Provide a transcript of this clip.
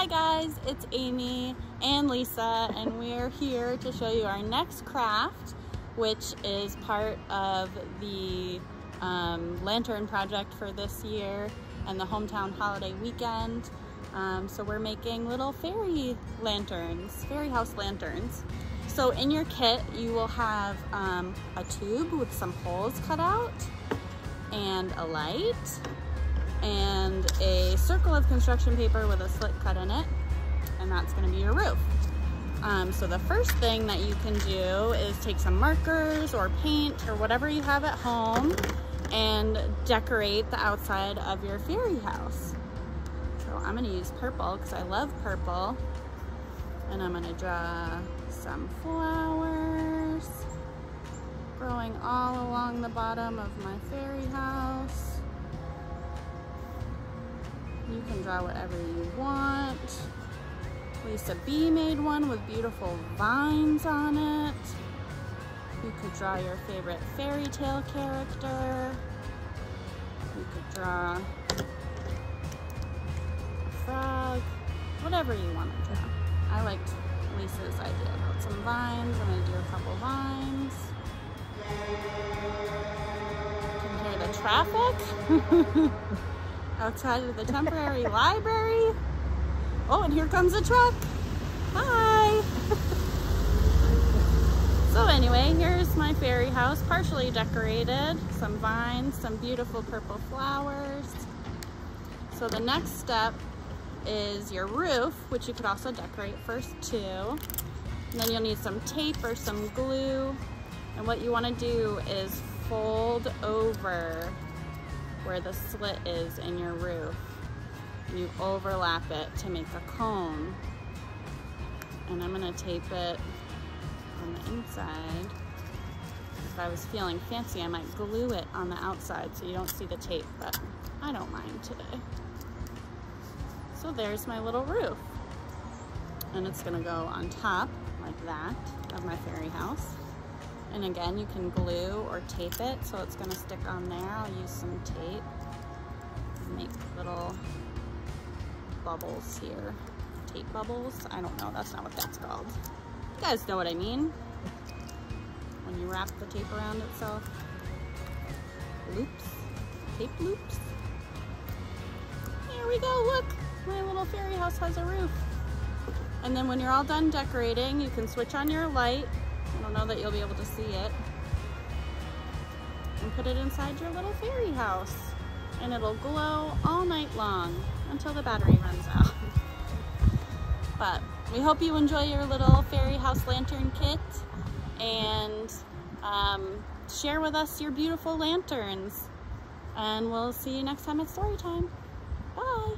Hi guys, it's Amy and Lisa, and we're here to show you our next craft, which is part of the lantern project for this year and the hometown holiday weekend. So we're making little fairy lanterns, fairy house lanterns. So in your kit, you will have a tube with some holes cut out, and a light, and a circle of construction paper with a slit cut in it, and that's going to be your roof. So the first thing that you can do is take some markers or paint or whatever you have at home and decorate the outside of your fairy house. So I'm going to use purple because I love purple, and I'm going to draw some flowers growing all along the bottom of my fairy house. You can draw whatever you want. Lisa B made one with beautiful vines on it. You could draw your favorite fairy tale character. You could draw a frog, whatever you want to draw. I liked Lisa's idea about some vines. I'm going to do a couple vines. You can hear the traffic outside of the temporary library. Oh, and here comes a truck. Hi. So anyway, here's my fairy house, partially decorated. Some vines, some beautiful purple flowers. So the next step is your roof, which you could also decorate first too. And then you'll need some tape or some glue. And what you want to do is fold over where the slit is in your roof. And you overlap it to make a cone. And I'm going to tape it on the inside. If I was feeling fancy, I might glue it on the outside so you don't see the tape, but I don't mind today. So there's my little roof. And it's going to go on top like that of my fairy house. And again, you can glue or tape it, so it's going to stick on there. I'll use some tape and make little bubbles here. Tape bubbles? I don't know, that's not what that's called. You guys know what I mean. When you wrap the tape around itself. Loops. Tape loops. Here we go, look! My little fairy house has a roof. And then when you're all done decorating, you can switch on your light. I don't know that you'll be able to see it. And put it inside your little fairy house. And it'll glow all night long until the battery runs out. But we hope you enjoy your little fairy house lantern kit, and share with us your beautiful lanterns. And we'll see you next time at Storytime. Bye!